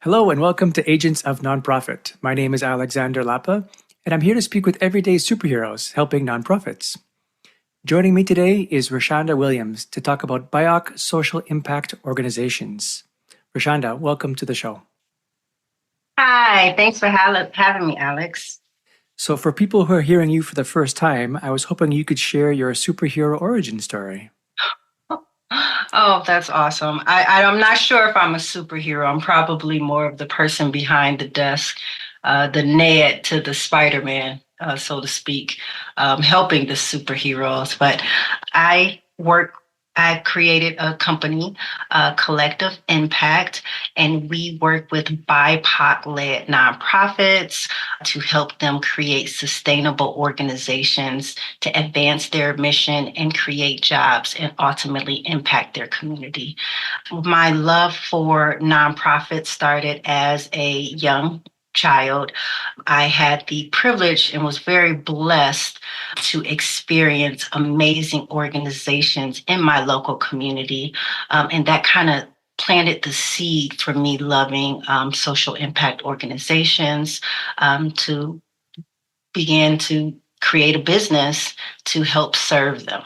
Hello and welcome to Agents of Nonprofit. My name is Alexander Lapa, and I'm here to speak with everyday superheroes helping nonprofits. Joining me today is Rashaunda Williams to talk about BIPOC social impact organizations. Rashaunda, welcome to the show. Hi, thanks for having me, Alex. So, for people who are hearing you for the first time, I was hoping you could share your superhero origin story. Oh, that's awesome. I'm not sure if I'm a superhero. I'm probably more of the person behind the desk, the Ned to the Spider-Man, so to speak, helping the superheroes. But I work, I created a company, Collective Impact, and we work with BIPOC-led nonprofits to help them create sustainable organizations to advance their mission and create jobs and ultimately impact their community. My love for nonprofits started as a young child. I had the privilege and was very blessed to experience amazing organizations in my local community. And that kind of planted the seed for me loving social impact organizations to begin to create a business to help serve them.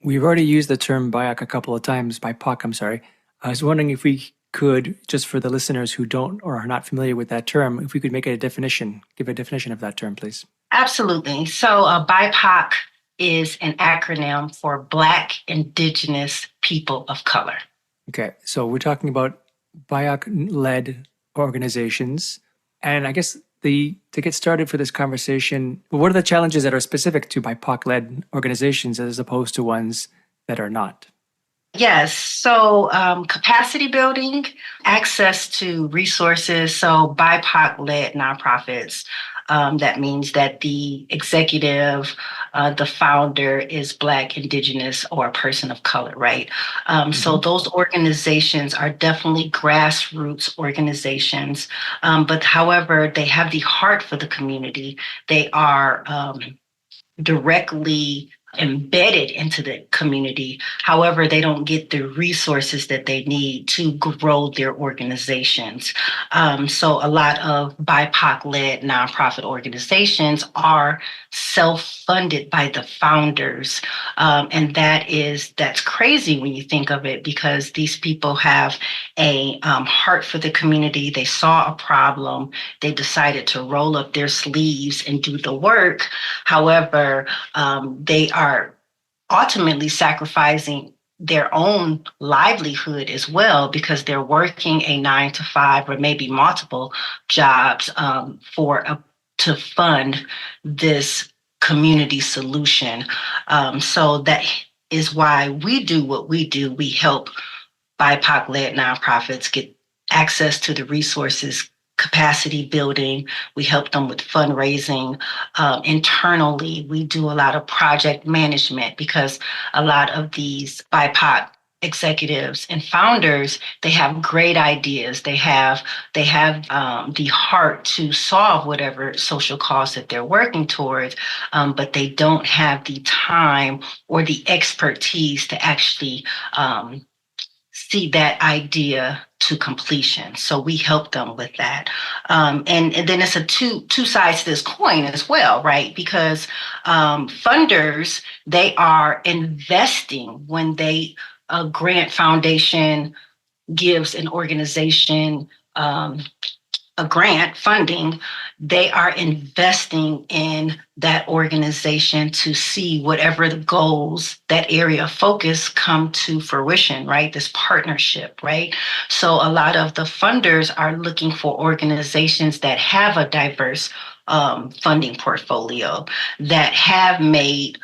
We've already used the term BIPOC a couple of times, BIPOC, I'm sorry. I was wondering if we could, just for the listeners who don't or are not familiar with that term, if we could make it a definition, give a definition of that term, please. Absolutely. So BIPOC is an acronym for Black, Indigenous, People of Color. Okay, so we're talking about BIPOC-led organizations. And I guess to get started for this conversation, what are the challenges that are specific to BIPOC-led organizations as opposed to ones that are not? Yes. So capacity building, access to resources. So BIPOC-led nonprofits. That means that the executive, the founder is Black, Indigenous, or a person of color, right? So those organizations are definitely grassroots organizations. But however, they have the heart for the community. They are directly embedded into the community. However, they don't get the resources that they need to grow their organizations. So a lot of BIPOC-led nonprofit organizations are self-funded by the founders. And that's crazy when you think of it, because these people have a heart for the community. They saw a problem. They decided to roll up their sleeves and do the work. However, they are ultimately sacrificing their own livelihood as well, because they're working a 9 to 5 or maybe multiple jobs to fund this community solution. So that is why we do what we do. We help BIPOC-led nonprofits get access to the resources, capacity building. We help them with fundraising. Internally, we do a lot of project management, because a lot of these BIPOC executives and founders, they have great ideas. They have the heart to solve whatever social cause that they're working towards, but they don't have the time or the expertise to actually see that idea to completion. So we help them with that. And then it's a two sides to this coin as well, right? Because funders, they are investing when a grant foundation gives an organization a grant funding, they are investing in that organization to see whatever the goals, that area of focus, come to fruition, right? This partnership, right? So a lot of the funders are looking for organizations that have a diverse funding portfolio, that have made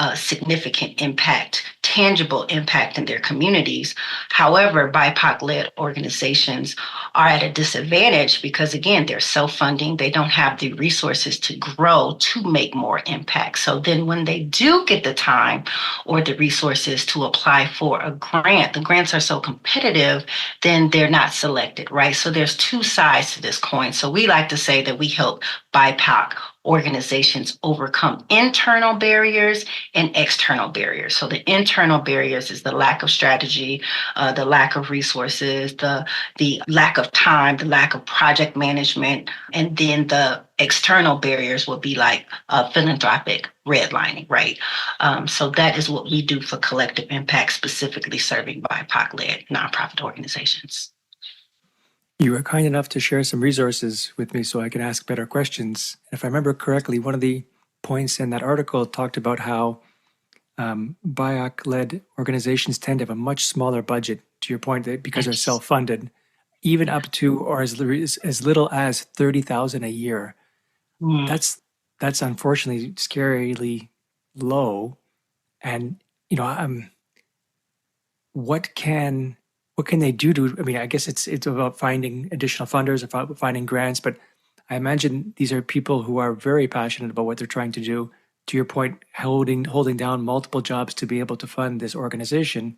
a significant impact, tangible impact in their communities. However, BIPOC-led organizations are at a disadvantage because, again, they're self-funding. They don't have the resources to grow to make more impact. So then when they do get the time or the resources to apply for a grant, the grants are so competitive, then they're not selected, right? So there's two sides to this coin. So we like to say that we help BIPOC organizations overcome internal barriers and external barriers. So the internal barriers is the lack of strategy, the lack of resources, the lack of time, the lack of project management, and then the external barriers will be like philanthropic redlining, right? So that is what we do for Collective Impact, specifically serving BIPOC-led nonprofit organizations. You were kind enough to share some resources with me so I can ask better questions. If I remember correctly, one of the points in that article talked about how BIPOC-led organizations tend to have a much smaller budget, to your point, that because they're self-funded, even up to or as little as $30,000 a year. That's unfortunately scarily low. And what can they do to? I mean, I guess it's about finding additional funders, about finding grants, but I imagine these are people who are very passionate about what they're trying to do. To your point, holding down multiple jobs to be able to fund this organization.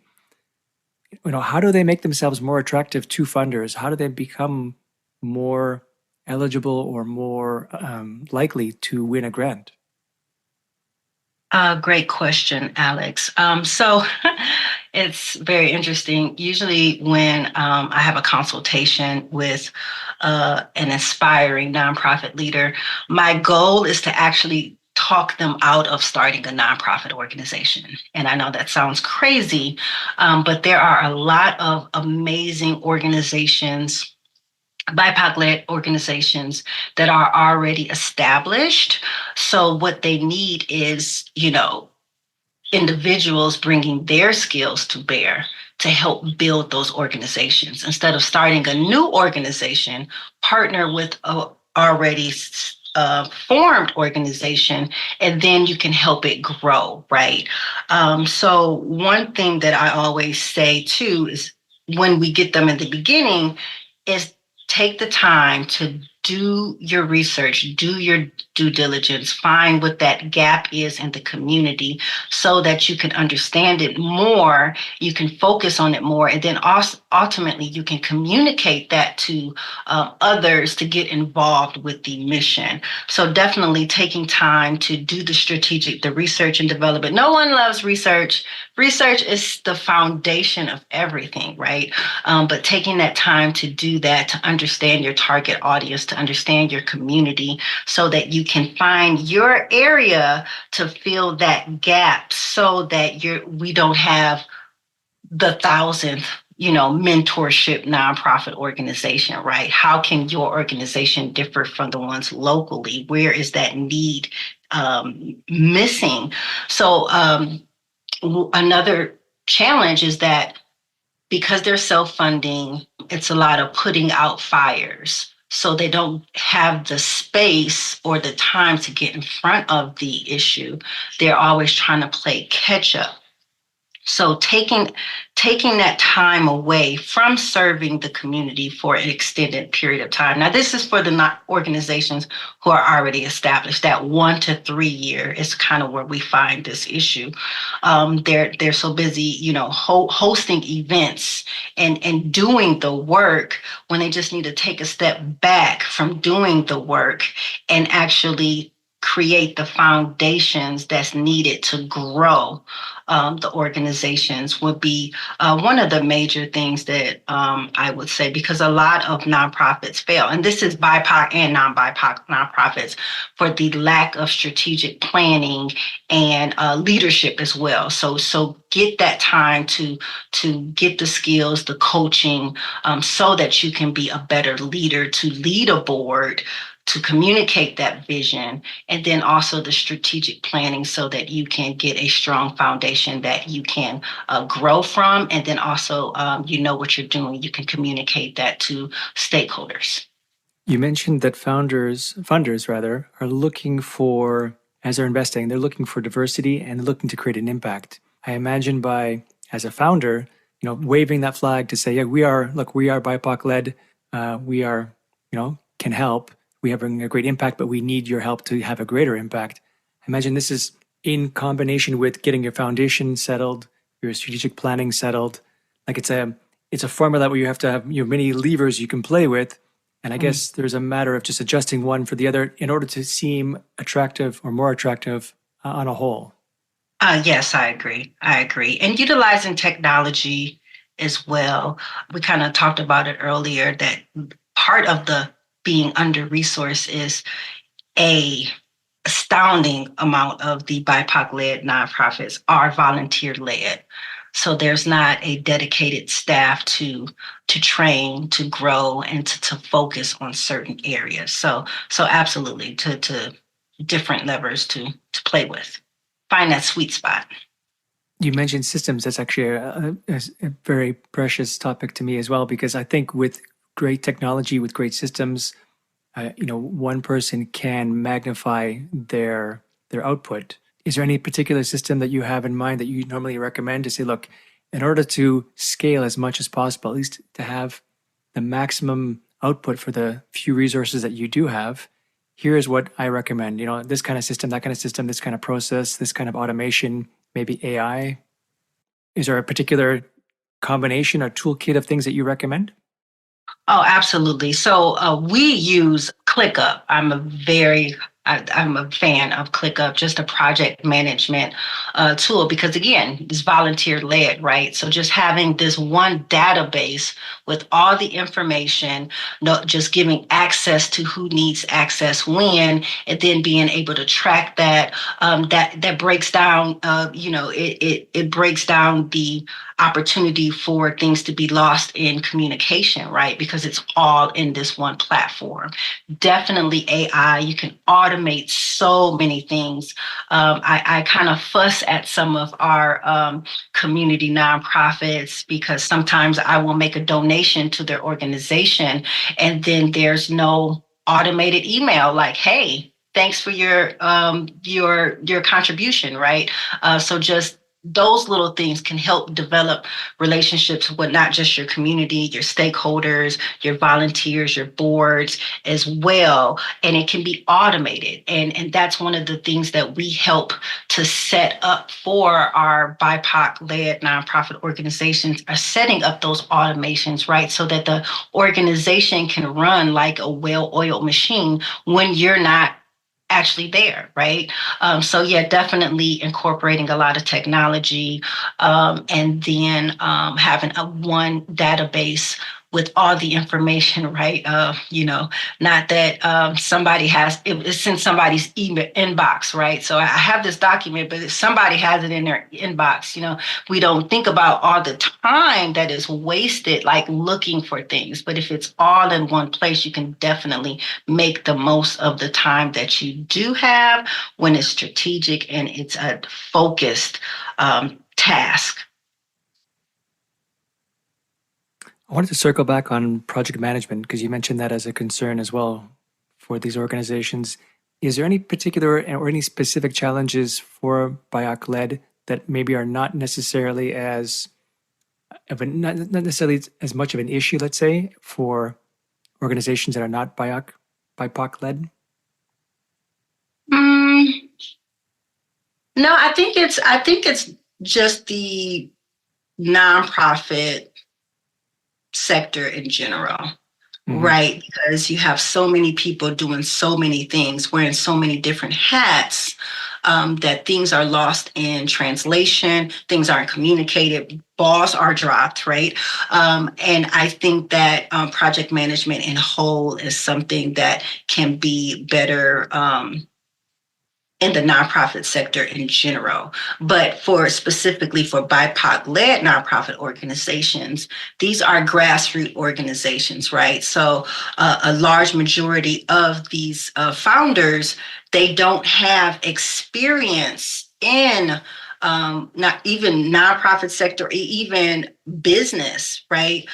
How do they make themselves more attractive to funders? How do they become more eligible or more likely to win a grant? Great question, Alex. So it's very interesting. Usually when I have a consultation with an aspiring nonprofit leader, my goal is to actually talk them out of starting a nonprofit organization. And I know that sounds crazy, but there are a lot of amazing organizations, BIPOC-led organizations that are already established. So what they need is, individuals bringing their skills to bear to help build those organizations. Instead of starting a new organization, partner with a already formed organization, and then you can help it grow, right? So one thing that I always say too is when we get them in the beginning is take the time to do your research, do your due diligence, find what that gap is in the community so that you can understand it more, you can focus on it more, and then also ultimately you can communicate that to others to get involved with the mission. So definitely taking time to do the research and development. No one loves research. Research is the foundation of everything, right? But taking that time to do that, to understand your target audience, to understand your community so that you can find your area to fill that gap so that we don't have the 1,000th mentorship nonprofit organization, right? How can your organization differ from the ones locally? Where is that need missing? So another challenge is that because they're self-funding, it's a lot of putting out fires. So they don't have the space or the time to get in front of the issue. They're always trying to play catch up. So taking that time away from serving the community for an extended period of time. Now, this is for the organizations who are already established. That 1 to 3 year is kind of where we find this issue. They're so busy, hosting events and doing the work when they just need to take a step back from doing the work and actually create the foundations that's needed to grow the organizations would be one of the major things that I would say, because a lot of nonprofits fail, and this is BIPOC and non-BIPOC nonprofits, for the lack of strategic planning and leadership as well. So get that time to get the skills, the coaching, so that you can be a better leader, to lead a board, to communicate that vision, and then also the strategic planning so that you can get a strong foundation that you can grow from. And then also, what you're doing, you can communicate that to stakeholders. You mentioned that funders are looking for, as they're investing, they're looking for diversity and looking to create an impact. I imagine as a founder, waving that flag to say, yeah, we are BIPOC-led, we are, can help. We have a great impact, but we need your help to have a greater impact. I imagine this is in combination with getting your foundation settled, your strategic planning settled. Like it's a formula where you have to have many levers you can play with. And I guess there's a matter of just adjusting one for the other in order to seem attractive or more attractive on a whole. Yes, I agree. I agree. And utilizing technology as well. We kind of talked about it earlier that part of the being under resourced is a astounding amount of the BIPOC-led nonprofits are volunteer-led. So there's not a dedicated staff to train, to grow, and to focus on certain areas. So absolutely to different levers to play with. Find that sweet spot. You mentioned systems. That's actually a very precious topic to me as well, because I think with great technology, with great systems, one person can magnify their output. Is there any particular system that you have in mind that you normally recommend to say, look, in order to scale as much as possible, at least to have the maximum output for the few resources that you do have, here's what I recommend. This kind of system, that kind of system, this kind of process, this kind of automation, maybe AI. Is there a particular combination or toolkit of things that you recommend? Oh, absolutely. So we use ClickUp. I'm a fan of ClickUp, just a project management tool, because again, it's volunteer led, right? So just having this one database with all the information, just giving access to who needs access when, and then being able to track that, that breaks down, it breaks down the opportunity for things to be lost in communication, right? Because it's all in this one platform. Definitely AI, you can automate so many things. I kind of fuss at some of our community nonprofits because sometimes I will make a donation to their organization and then there's no automated email like, hey, thanks for your contribution, right? So just those little things can help develop relationships with not just your community, your stakeholders, your volunteers, your boards as well. And it can be automated. And that's one of the things that we help to set up for our BIPOC-led nonprofit organizations, are setting up those automations, right? So that the organization can run like a well-oiled machine when you're not actually there, right? So yeah, definitely incorporating a lot of technology, and then having a one database with all the information, right? Not that somebody has it's in somebody's email inbox, right? So I have this document, but if somebody has it in their inbox, we don't think about all the time that is wasted, like looking for things. But if it's all in one place, you can definitely make the most of the time that you do have when it's strategic and it's a focused task. I wanted to circle back on project management because you mentioned that as a concern as well for these organizations. Is there any particular or any specific challenges for BIPOC-led that maybe are not necessarily not necessarily as much of an issue, let's say, for organizations that are not BIPOC-led? No, I think it's just the nonprofit sector in general, right? Because you have so many people doing so many things, wearing so many different hats, that things are lost in translation, things aren't communicated, balls are dropped, right? And I think that project management in whole is something that can be better in the nonprofit sector in general. But specifically for BIPOC-led nonprofit organizations, these are grassroots organizations, right? So a large majority of these founders, they don't have experience in not even nonprofit sector, even business, right?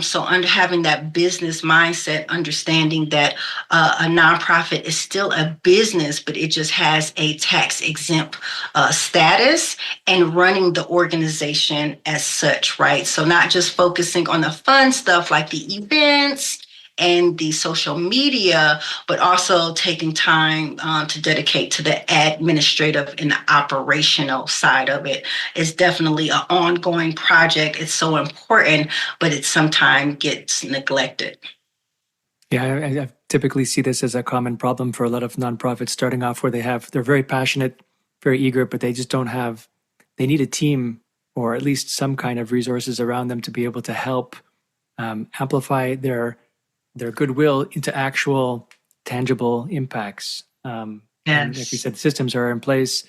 So under having that business mindset, understanding that a nonprofit is still a business, but it just has a tax exempt status, and running the organization as such, right? So not just focusing on the fun stuff like the events and the social media, but also taking time to dedicate to the administrative and the operational side of it. It's definitely an ongoing project. It's so important, but it sometimes gets neglected. Yeah, I typically see this as a common problem for a lot of nonprofits starting off where they're very passionate, very eager, but they just don't have, they need a team or at least some kind of resources around them to be able to help amplify their goodwill into actual tangible impacts. And like you Yes. said, systems are in place.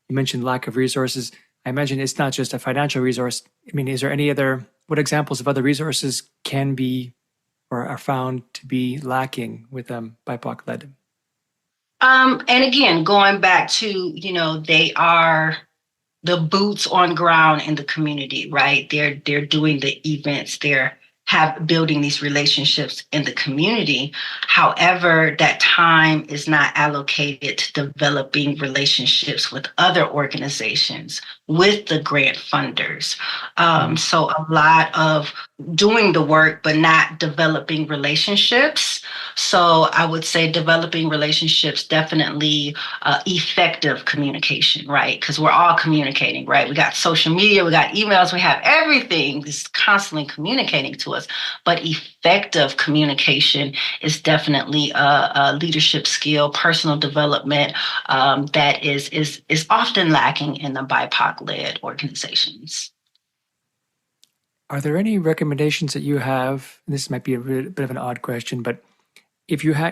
You mentioned lack of resources. I imagine it's not just a financial resource. I mean, is there any other, what examples of other resources can be or are found to be lacking with BIPOC-led? And again, going back to, they are the boots on ground in the community, right? They're doing the events, they're have building these relationships in the community. However, that time is not allocated to developing relationships with other organizations, with the grant funders. Mm. So a lot of doing the work, but not developing relationships. So I would say developing relationships, definitely effective communication, right? Because we're all communicating, right? We got social media, we got emails, we have everything is constantly communicating to us. But effective communication is definitely a leadership skill, personal development that is often lacking in the BIPOC-led organizations. Are there any recommendations that you have? This might be a bit of an odd question, but if you are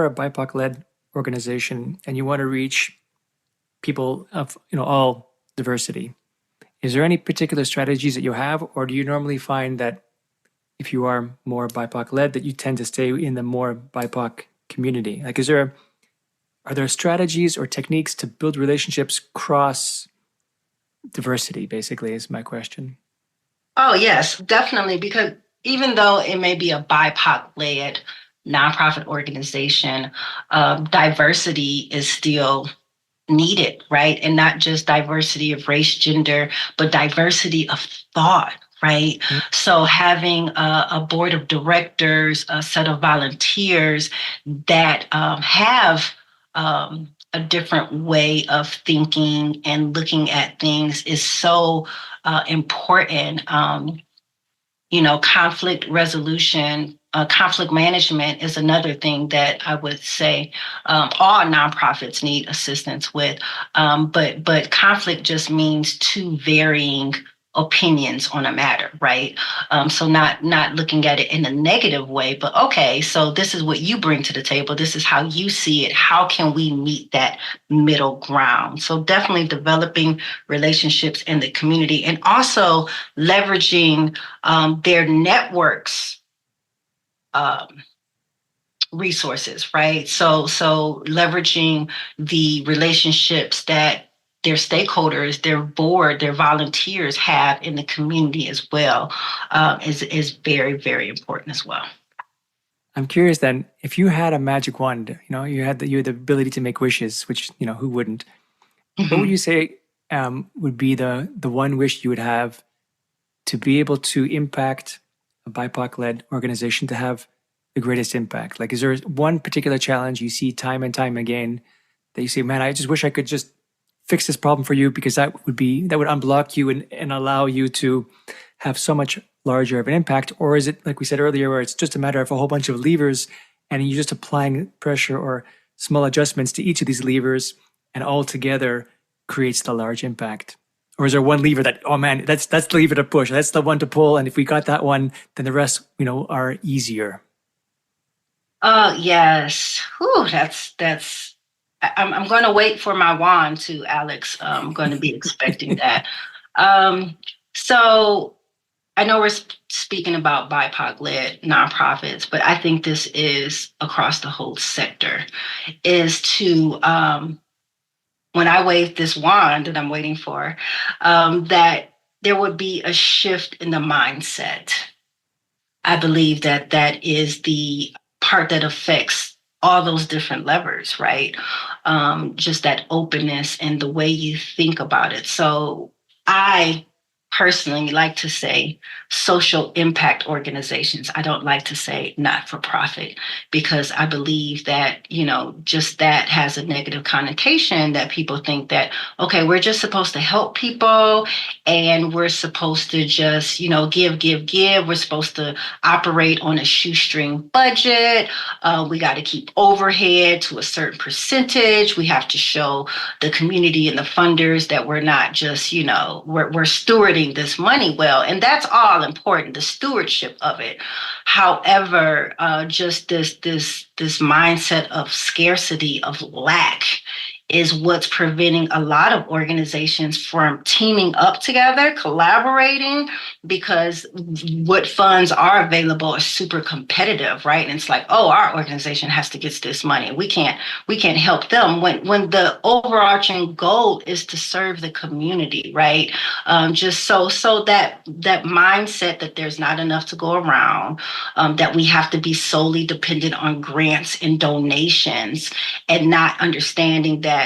a BIPOC-led organization and you want to reach people of all diversity, is there any particular strategies that you have, or do you normally find that if you are more BIPOC-led, that you tend to stay in the more BIPOC community? Like, are there strategies or techniques to build relationships cross diversity? Basically, is my question. Oh, yes, definitely. Because even though it may be a BIPOC-led nonprofit organization, diversity is still needed, right? And not just diversity of race, gender, but diversity of thought, right? Mm. So having a board of directors, a set of volunteers that have a different way of thinking and looking at things is so important. Conflict resolution, conflict management is another thing that I would say all nonprofits need assistance with. But conflict just means two varying opinions on a matter, right? So not looking at it in a negative way, but okay, so this is what you bring to the table. This is how you see it. How can we meet that middle ground? So definitely developing relationships in the community and also leveraging their networks um, resources, right? So leveraging the relationships that their stakeholders, their board, their volunteers have in the community as well is very, very important as well. I'm curious then, if you had a magic wand, you had the ability to make wishes, which who wouldn't? What would Mhm. you say would be the one wish you would have to be able to impact a BIPOC-led organization to have the greatest impact? Like, is there one particular challenge you see time and time again that you say, man, I just wish I could just fix this problem for you because that would unblock you and allow you to have so much larger of an impact? Or is it like we said earlier, where it's just a matter of a whole bunch of levers and you're just applying pressure or small adjustments to each of these levers and all together creates the large impact? Or is there one lever that, oh man, that's the lever to push, that's the one to pull, and if we got that one, then the rest, are easier? Yes. Whew, that's. I'm going to wait for my wand to Alex. I'm going to be expecting that. Um, so I know we're speaking about BIPOC-led nonprofits, but I think this is across the whole sector. Is to when I wave this wand that I'm waiting for, that there would be a shift in the mindset. I believe that that is the part that affects all those different levers, right? Just that openness and the way you think about it. So I personally like to say social impact organizations. I don't like to say not for profit because I believe that, just that has a negative connotation that people think that, okay, we're just supposed to help people and we're supposed to just, give, give, give. We're supposed to operate on a shoestring budget. We got to keep overhead to a certain percentage. We have to show the community and the funders that we're not just, we're stewarding this money well. And that's all important, the stewardship of it. However, just this mindset of scarcity, of lack, is what's preventing a lot of organizations from teaming up together, collaborating, because what funds are available are super competitive, right? And it's like, oh, our organization has to get this money. We can't help them when the overarching goal is to serve the community, right? Just so that mindset that there's not enough to go around, that we have to be solely dependent on grants and donations, and not understanding that,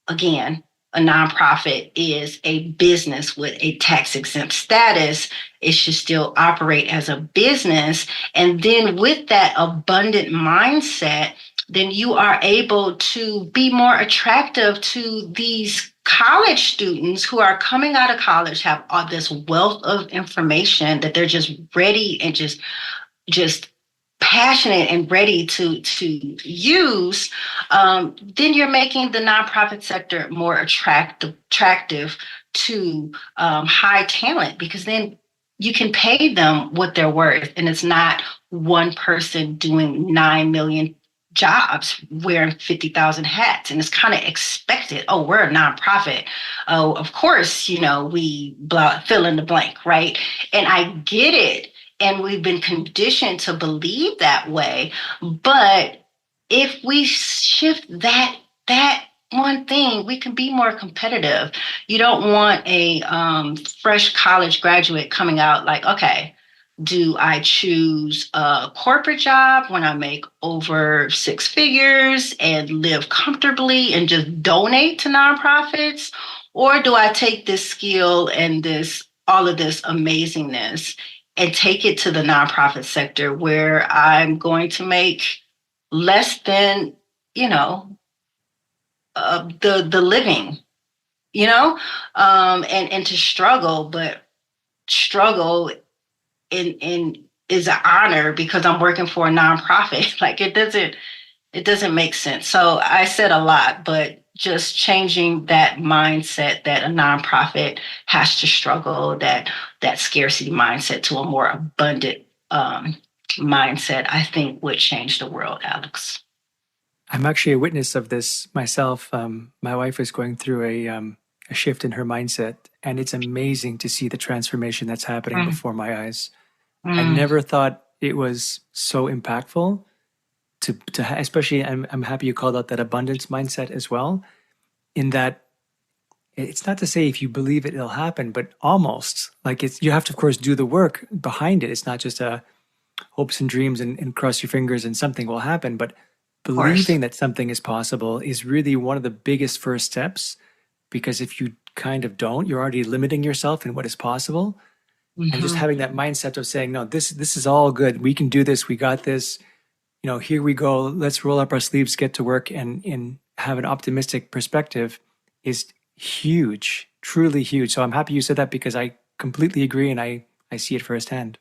again, a nonprofit is a business with a tax exempt status. It should still operate as a business. And then with that abundant mindset, then you are able to be more attractive to these college students who are coming out of college, have all this wealth of information that they're just ready and just passionate and ready to use. Then you're making the nonprofit sector more attractive to high talent, because then you can pay them what they're worth, and it's not one person doing 9 million jobs wearing 50,000 hats, and it's kind of expected. Oh, we're a nonprofit. Oh, of course, we fill in the blank, right? And I get it. And we've been conditioned to believe that way. But if we shift that one thing, we can be more competitive. You don't want a fresh college graduate coming out like, okay, do I choose a corporate job when I make over 6 figures and live comfortably and just donate to nonprofits? Or do I take this skill and all of this amazingness and take it to the nonprofit sector where I'm going to make less than, the living, and to struggle, but struggle in is an honor because I'm working for a nonprofit. Like it doesn't make sense. So I said a lot, but just changing that mindset that a nonprofit has to struggle, that scarcity mindset to a more abundant mindset, I think would change the world, Alex. I'm actually a witness of this myself. My wife is going through a shift in her mindset, and it's amazing to see the transformation that's happening before my eyes. I never thought it was so impactful. Especially, I'm happy you called out that abundance mindset as well, in that it's not to say if you believe it, it'll happen, but almost like you have to, of course, do the work behind it. It's not just hopes and dreams and cross your fingers and something will happen, but believing that something is possible is really one of the biggest first steps, because if you kind of don't, you're already limiting yourself in what is possible. Mm-hmm. And just having that mindset of saying, no, this is all good. We can do this. We got this. Here we go. Let's roll up our sleeves, get to work, and have an optimistic perspective is huge, truly huge. So I'm happy you said that, because I completely agree and I see it firsthand.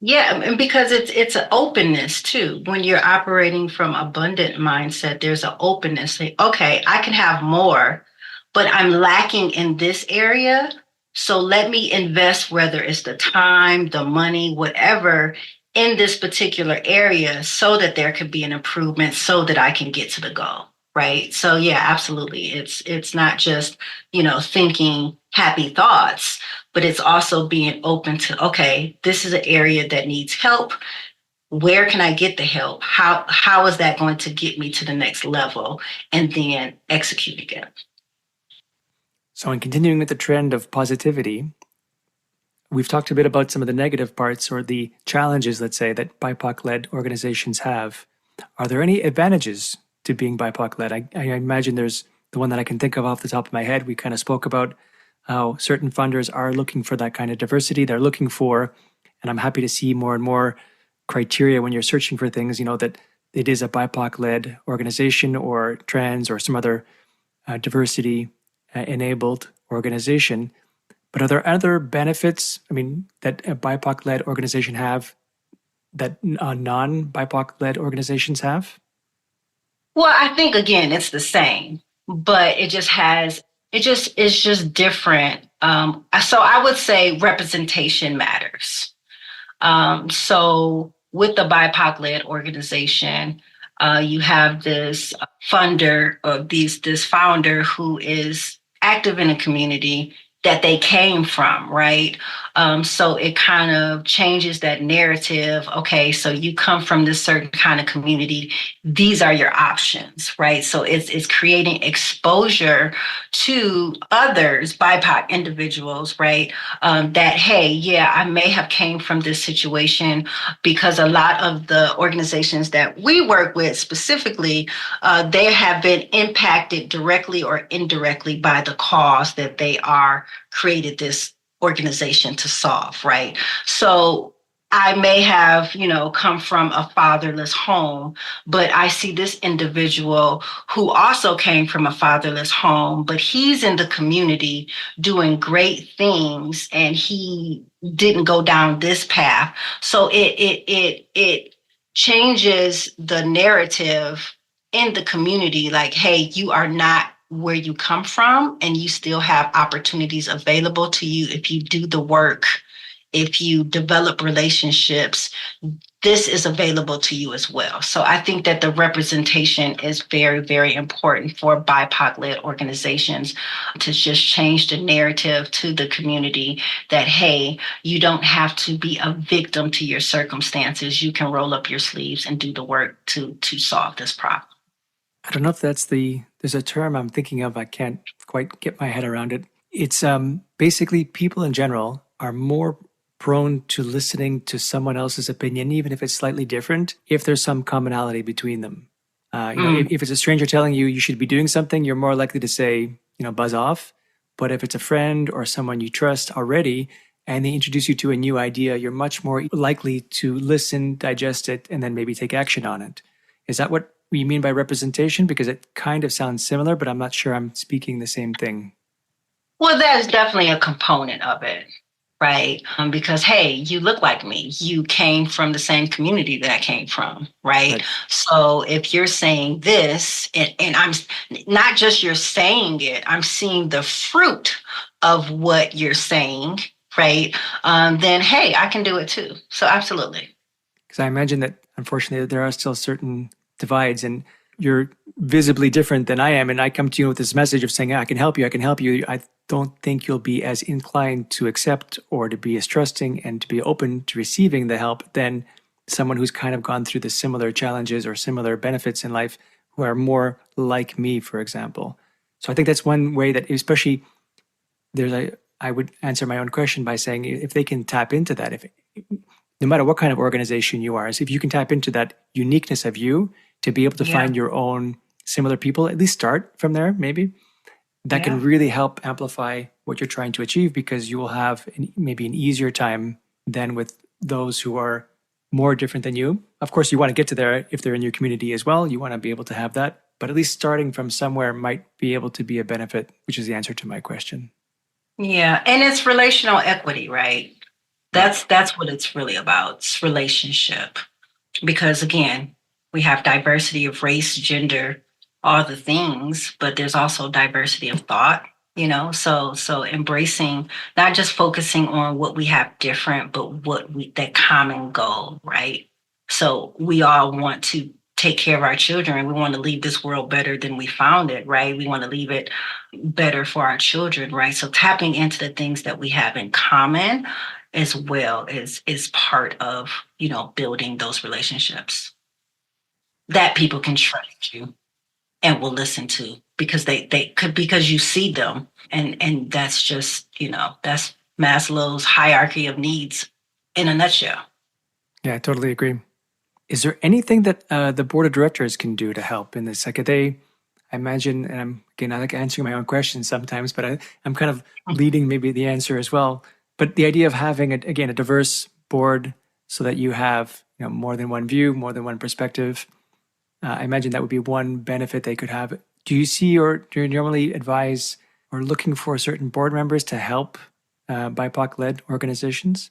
Yeah, and because it's an openness too. When you're operating from abundant mindset, there's an openness. Say, okay, I can have more, but I'm lacking in this area. So let me invest, whether it's the time, the money, whatever, in this particular area so that there could be an improvement so that I can get to the goal, right? So yeah, absolutely. It's not just, thinking happy thoughts, but it's also being open to, okay, this is an area that needs help. Where can I get the help? How is that going to get me to the next level? And then execute again. So in continuing with the trend of positivity, we've talked a bit about some of the negative parts or the challenges, let's say, that BIPOC-led organizations have. Are there any advantages to being BIPOC-led? I imagine there's the one that I can think of off the top of my head. We kind of spoke about how certain funders are looking for that kind of diversity. They're looking for, and I'm happy to see more and more criteria when you're searching for things, that it is a BIPOC-led organization or trans or some other diversity enabled organization. But are there other benefits, that a BIPOC-led organization have that non-BIPOC-led organizations have? Well, I think again, it's the same, but it's just different. So I would say representation matters. So with the BIPOC-led organization, you have this funder or this founder who is active in a community that they came from, right? So it kind of changes that narrative. Okay, so you come from this certain kind of community. These are your options, right? So it's creating exposure to others, BIPOC individuals, right? That, hey, yeah, I may have came from this situation, because a lot of the organizations that we work with specifically, they have been impacted directly or indirectly by the cause that they are created this organization to solve, right? So I may have, come from a fatherless home, but I see this individual who also came from a fatherless home, but he's in the community doing great things, and he didn't go down this path. So it changes the narrative in the community, like, hey, you are not where you come from, and you still have opportunities available to you if you do the work, if you develop relationships. This is available to you as well. So I think that the representation is very, very important for BIPOC-led organizations to just change the narrative to the community that, hey, you don't have to be a victim to your circumstances. You can roll up your sleeves and do the work to solve this problem. I don't know if there's a term I'm thinking of. I can't quite get my head around it. It's basically people in general are more prone to listening to someone else's opinion, even if it's slightly different, if there's some commonality between them. If it's a stranger telling you you should be doing something, you're more likely to say, buzz off. But if it's a friend or someone you trust already, and they introduce you to a new idea, you're much more likely to listen, digest it, and then maybe take action on it. Is that what you mean by representation? Because it kind of sounds similar, but I'm not sure I'm speaking the same thing. Well, that's definitely a component of it, right? Because, hey, you look like me. You came from the same community that I came from, right? So if you're saying this, and I'm not just you're saying it, I'm seeing the fruit of what you're saying, right? Then, hey, I can do it too. So absolutely. Because I imagine that, unfortunately, there are still certain divides, and you're visibly different than I am, and I come to you with this message of saying, I can help you, I don't think you'll be as inclined to accept or to be as trusting and to be open to receiving the help than someone who's kind of gone through the similar challenges or similar benefits in life, who are more like me, for example. So I think that's one way that, especially, I would answer my own question by saying, if they can tap into that, if no matter what kind of organization you are, if you can tap into that uniqueness of you to be able to find your own similar people, at least start from there, maybe, that can really help amplify what you're trying to achieve, because you will have maybe an easier time than with those who are more different than you. Of course, you want to get to there if they're in your community as well. You want to be able to have that, but at least starting from somewhere might be able to be a benefit, which is the answer to my question. Yeah, and it's relational equity, right? That's what it's really about. It's relationship. Because again, we have diversity of race, gender, all the things, but there's also diversity of thought, so embracing, not just focusing on what we have different, but that common goal, right? So we all want to take care of our children. We want to leave this world better than we found it, right? We want to leave it better for our children, right? So tapping into the things that we have in common as well is part of, building those relationships that people can trust you and will listen to, because because you see them, and that's just, that's Maslow's hierarchy of needs in a nutshell. Yeah, I totally agree. Is there anything that the board of directors can do to help in this? Like, I imagine, and I like answering my own questions sometimes, but I'm kind of leading maybe the answer as well. But the idea of having, again, a diverse board so that you have more than one view, more than one perspective, I imagine that would be one benefit they could have. Do you see, or do you normally advise or looking for certain board members to help BIPOC-led organizations?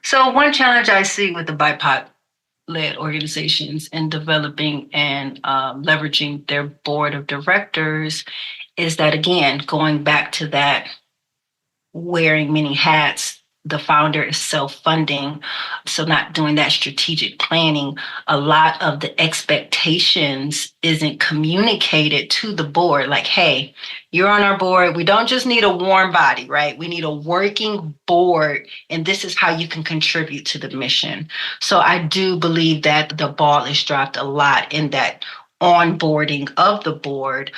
So one challenge I see with the BIPOC-led organizations in developing and leveraging their board of directors is that, again, going back to that wearing many hats, the founder is self-funding, so not doing that strategic planning. A lot of the expectations isn't communicated to the board. Like, hey, you're on our board. We don't just need a warm body, right? We need a working board, and this is how you can contribute to the mission. So I do believe that the ball is dropped a lot in that onboarding of the board,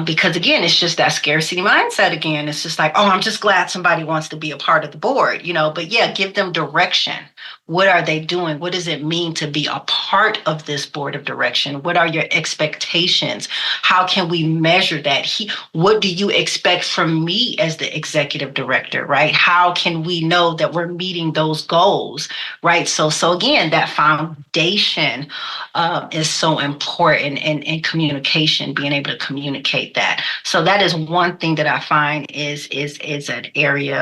because again, it's just that scarcity mindset again. It's just like, oh, I'm just glad somebody wants to be a part of the board, but yeah, give them direction. What are they doing? What does it mean to be a part of this board of direction? What are your expectations? How can we measure that? What do you expect from me as the executive director, right? How can we know that we're meeting those goals, right? So again, that foundation is so important in communication, being able to communicate that. So that is one thing that I find is an area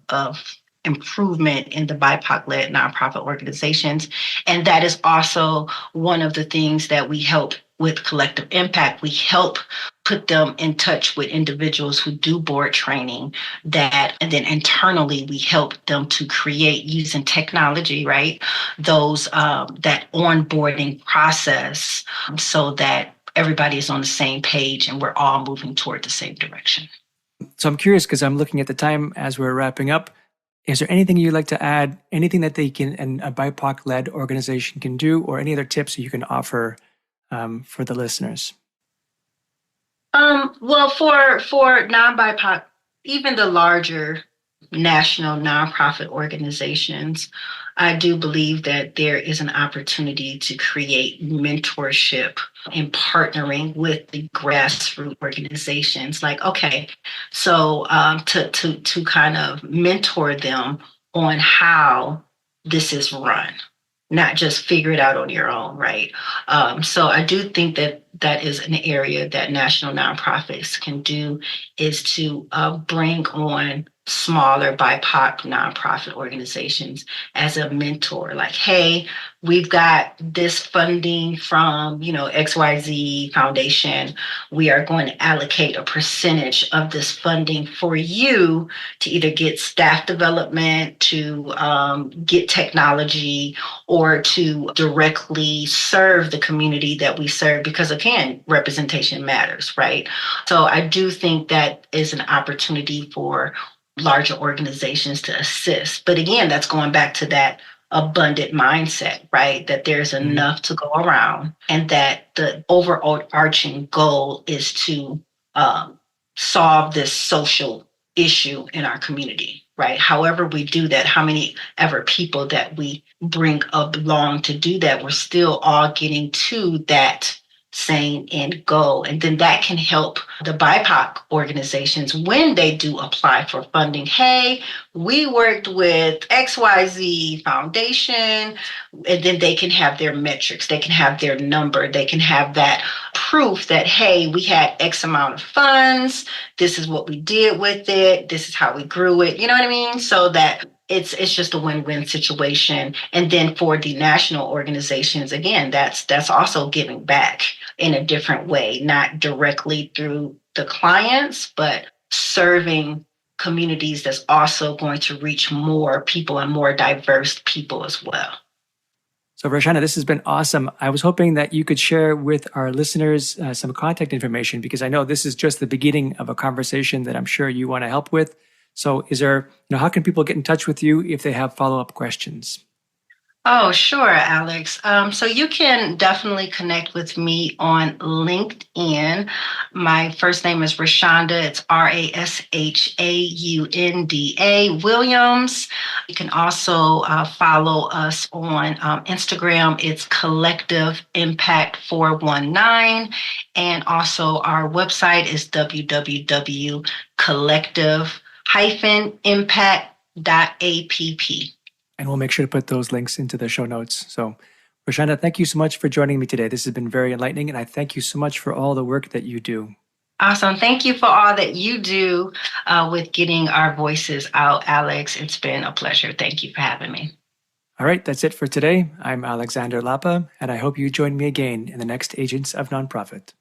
of improvement in the BIPOC-led nonprofit organizations. And that is also one of the things that we help with Collective Impact. We help put them in touch with individuals who do board training and then internally we help them to create using technology, right? Those that onboarding process so that everybody is on the same page and we're all moving toward the same direction. So I'm curious because I'm looking at the time as we're wrapping up. Is there anything you'd like to add, anything that they can, and a BIPOC-led organization can do, or any other tips you can offer for the listeners? Well, for non-BIPOC, even the larger national nonprofit organizations, I do believe that there is an opportunity to create mentorship and partnering with the grassroots organizations. Like, okay, so to kind of mentor them on how this is run, not just figure it out on your own, right? So I do think that is an area that national nonprofits can do, is to bring on smaller BIPOC nonprofit organizations as a mentor. Like, hey, we've got this funding from, XYZ Foundation. We are going to allocate a percentage of this funding for you to either get staff development, to get technology, or to directly serve the community that we serve, because again, representation matters, right? So I do think that is an opportunity for larger organizations to assist. But again, that's going back to that abundant mindset, right? That there's enough to go around, and that the overarching goal is to solve this social issue in our community, right? However we do that, how many ever people that we bring along to do that, we're still all getting to that same end goal. And then that can help the BIPOC organizations when they do apply for funding. Hey, we worked with XYZ Foundation, and then they can have their metrics, they can have their number, they can have that proof that, hey, we had X amount of funds, this is what we did with it, this is how we grew it, you know what I mean? So that it's just a win-win situation. And then for the national organizations, again, that's also giving back in a different way, not directly through the clients, but serving communities that's also going to reach more people and more diverse people as well. So Rashaunda, this has been awesome. I was hoping that you could share with our listeners some contact information, because I know this is just the beginning of a conversation that I'm sure you want to help with. So is there, how can people get in touch with you if they have follow-up questions? Oh, sure, Alex. So you can definitely connect with me on LinkedIn. My first name is Rashaunda. It's Rashaunda Williams. You can also follow us on Instagram. It's Collective Impact 419. And also our website is www.collective-impact.app. And we'll make sure to put those links into the show notes. So, Rashanda, thank you so much for joining me today. This has been very enlightening, and I thank you so much for all the work that you do. Awesome. Thank you for all that you do with getting our voices out, Alex. It's been a pleasure. Thank you for having me. All right, that's it for today. I'm Alexander Lapa, and I hope you join me again in the next Agents of Nonprofit.